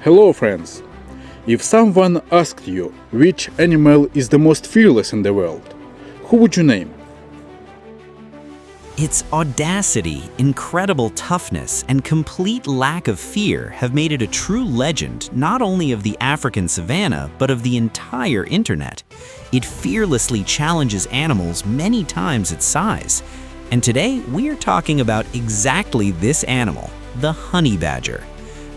Hello friends! If someone asked you which animal is the most fearless in the world, who would you name? Its audacity, incredible toughness, and complete lack of fear have made it a true legend not only of the African savanna, but of the entire internet. It fearlessly challenges animals many times its size. And today, we are talking about exactly this animal, the honey badger.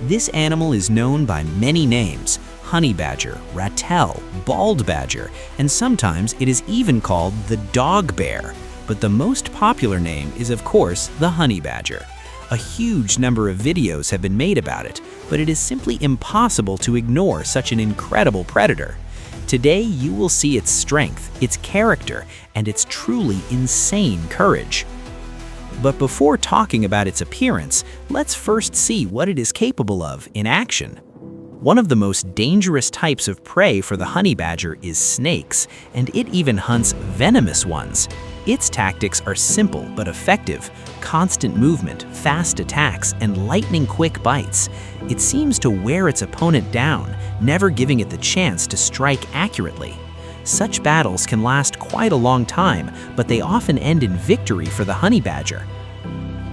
This animal is known by many names: honey badger, ratel, bald badger, and sometimes it is even called the dog bear. But the most popular name is, of course, the honey badger. A huge number of videos have been made about it, but it is simply impossible to ignore such an incredible predator. Today, you will see its strength, its character, and its truly insane courage. But before talking about its appearance, let's first see what it is capable of in action. One of the most dangerous types of prey for the honey badger is snakes, and it even hunts venomous ones. Its tactics are simple but effective: constant movement, fast attacks, and lightning-quick bites. It seems to wear its opponent down, never giving it the chance to strike accurately. Such battles can last quite a long time, but they often end in victory for the honey badger.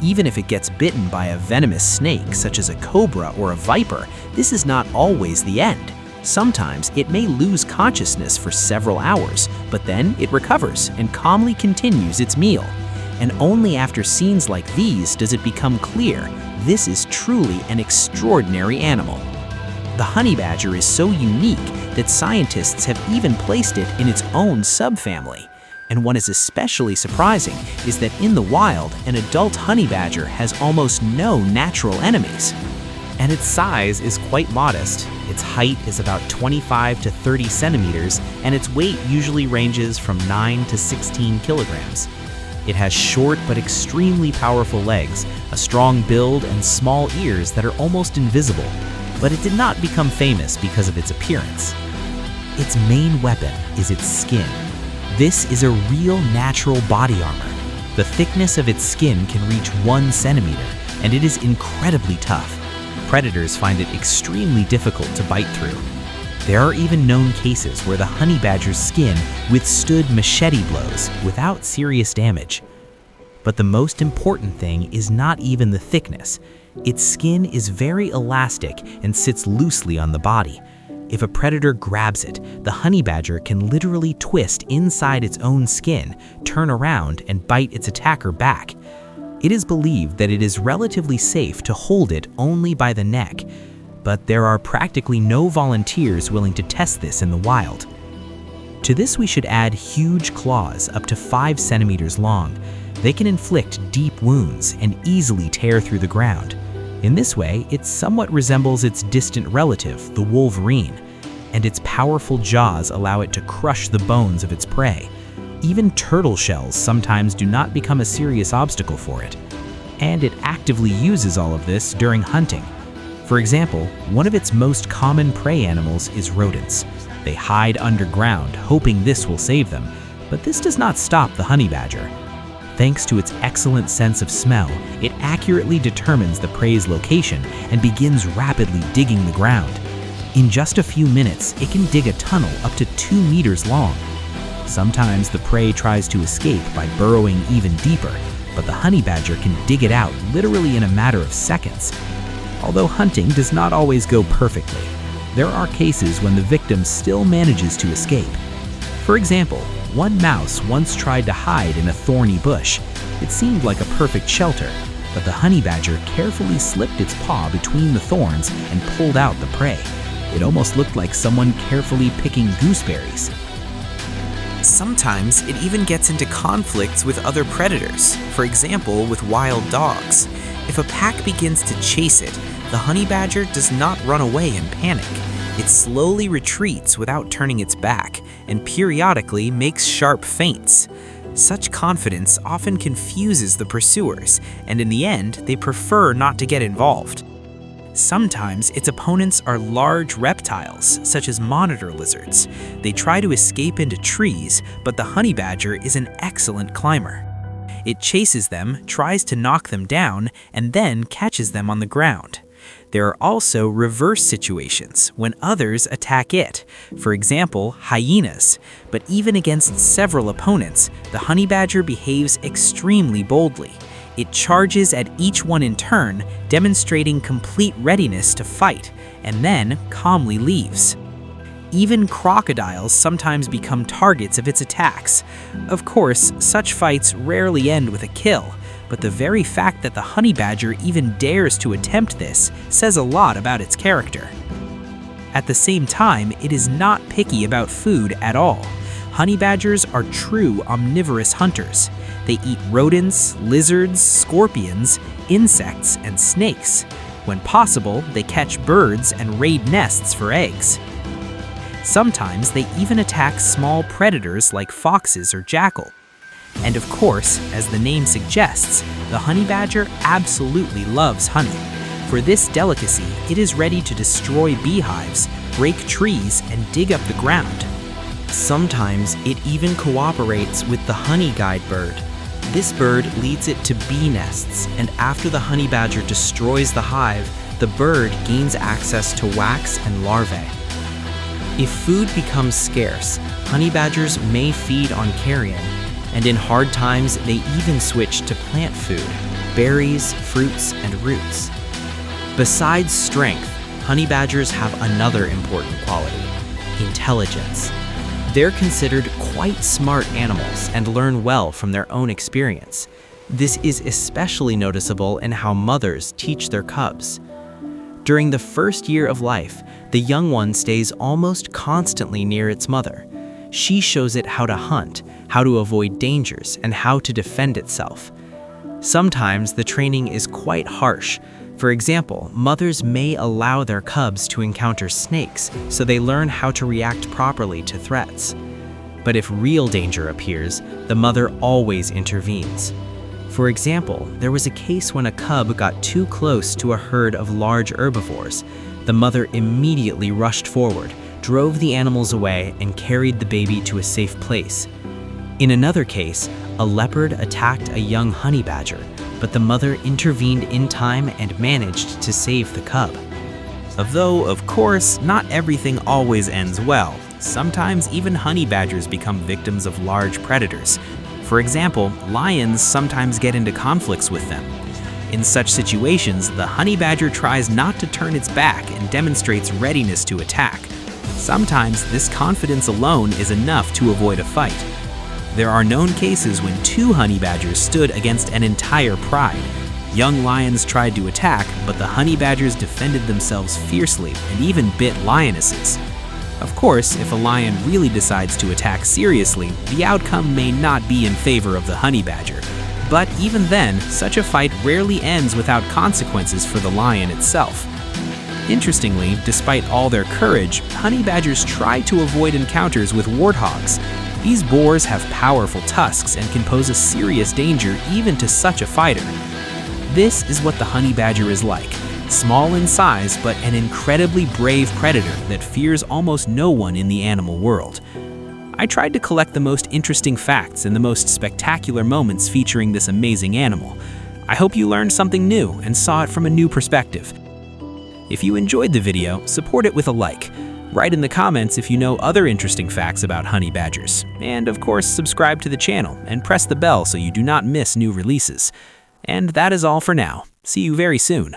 Even if it gets bitten by a venomous snake, such as a cobra or a viper, this is not always the end. Sometimes it may lose consciousness for several hours, but then it recovers and calmly continues its meal. And only after scenes like these does it become clear this is truly an extraordinary animal. The honey badger is so unique that scientists have even placed it in its own subfamily. And what is especially surprising is that in the wild, an adult honey badger has almost no natural enemies. And its size is quite modest. Its height is about 25 to 30 centimeters, and its weight usually ranges from 9 to 16 kilograms. It has short but extremely powerful legs, a strong build, and small ears that are almost invisible. But it did not become famous because of its appearance. Its main weapon is its skin. This is a real natural body armor. The thickness of its skin can reach 1 centimeter, and it is incredibly tough. Predators find it extremely difficult to bite through. There are even known cases where the honey badger's skin withstood machete blows without serious damage. But the most important thing is not even the thickness. Its skin is very elastic and sits loosely on the body. If a predator grabs it, the honey badger can literally twist inside its own skin, turn around, and bite its attacker back. It is believed that it is relatively safe to hold it only by the neck, but there are practically no volunteers willing to test this in the wild. To this we should add huge claws up to 5 centimeters long. They can inflict deep wounds and easily tear through the ground. In this way, it somewhat resembles its distant relative, the wolverine, and its powerful jaws allow it to crush the bones of its prey. Even turtle shells sometimes do not become a serious obstacle for it. And it actively uses all of this during hunting. For example, one of its most common prey animals is rodents. They hide underground, hoping this will save them, but this does not stop the honey badger. Thanks to its excellent sense of smell, it accurately determines the prey's location and begins rapidly digging the ground. In just a few minutes, it can dig a tunnel up to 2 meters long. Sometimes the prey tries to escape by burrowing even deeper, but the honey badger can dig it out literally in a matter of seconds. Although hunting does not always go perfectly, there are cases when the victim still manages to escape. For example, one mouse once tried to hide in a thorny bush. It seemed like a perfect shelter, but the honey badger carefully slipped its paw between the thorns and pulled out the prey. It almost looked like someone carefully picking gooseberries. Sometimes it even gets into conflicts with other predators, for example with wild dogs. If a pack begins to chase it, the honey badger does not run away in panic. It slowly retreats without turning its back, and periodically makes sharp feints. Such confidence often confuses the pursuers, and in the end, they prefer not to get involved. Sometimes its opponents are large reptiles, such as monitor lizards. They try to escape into trees, but the honey badger is an excellent climber. It chases them, tries to knock them down, and then catches them on the ground. There are also reverse situations when others attack it, for example, hyenas. But even against several opponents, the honey badger behaves extremely boldly. It charges at each one in turn, demonstrating complete readiness to fight, and then calmly leaves. Even crocodiles sometimes become targets of its attacks. Of course, such fights rarely end with a kill, but the very fact that the honey badger even dares to attempt this says a lot about its character. At the same time, it is not picky about food at all. Honey badgers are true omnivorous hunters. They eat rodents, lizards, scorpions, insects, and snakes. When possible, they catch birds and raid nests for eggs. Sometimes they even attack small predators like foxes or jackals. And of course, as the name suggests, the honey badger absolutely loves honey. For this delicacy, it is ready to destroy beehives, break trees, and dig up the ground. Sometimes it even cooperates with the honey guide bird. This bird leads it to bee nests, and after the honey badger destroys the hive, the bird gains access to wax and larvae. If food becomes scarce, honey badgers may feed on carrion, and in hard times they even switch to plant food, berries, fruits, and roots. Besides strength, honey badgers have another important quality: intelligence. They're considered quite smart animals and learn well from their own experience. This is especially noticeable in how mothers teach their cubs. During the first year of life, the young one stays almost constantly near its mother. She shows it how to hunt, how to avoid dangers, and how to defend itself. Sometimes the training is quite harsh. For example, mothers may allow their cubs to encounter snakes so they learn how to react properly to threats. But if real danger appears, the mother always intervenes. For example, there was a case when a cub got too close to a herd of large herbivores. The mother immediately rushed forward, drove the animals away, and carried the baby to a safe place. In another case, a leopard attacked a young honey badger, but the mother intervened in time and managed to save the cub. Though, of course, not everything always ends well. Sometimes even honey badgers become victims of large predators. For example, lions sometimes get into conflicts with them. In such situations, the honey badger tries not to turn its back and demonstrates readiness to attack. Sometimes this confidence alone is enough to avoid a fight. There are known cases when two honey badgers stood against an entire pride. Young lions tried to attack, but the honey badgers defended themselves fiercely and even bit lionesses. Of course, if a lion really decides to attack seriously, the outcome may not be in favor of the honey badger. But even then, such a fight rarely ends without consequences for the lion itself. Interestingly, despite all their courage, honey badgers try to avoid encounters with warthogs. These boars have powerful tusks and can pose a serious danger even to such a fighter. This is what the honey badger is like. Small in size, but an incredibly brave predator that fears almost no one in the animal world. I tried to collect the most interesting facts and the most spectacular moments featuring this amazing animal. I hope you learned something new and saw it from a new perspective. If you enjoyed the video, support it with a like. Write in the comments if you know other interesting facts about honey badgers. And of course, subscribe to the channel and press the bell so you do not miss new releases. And that is all for now. See you very soon.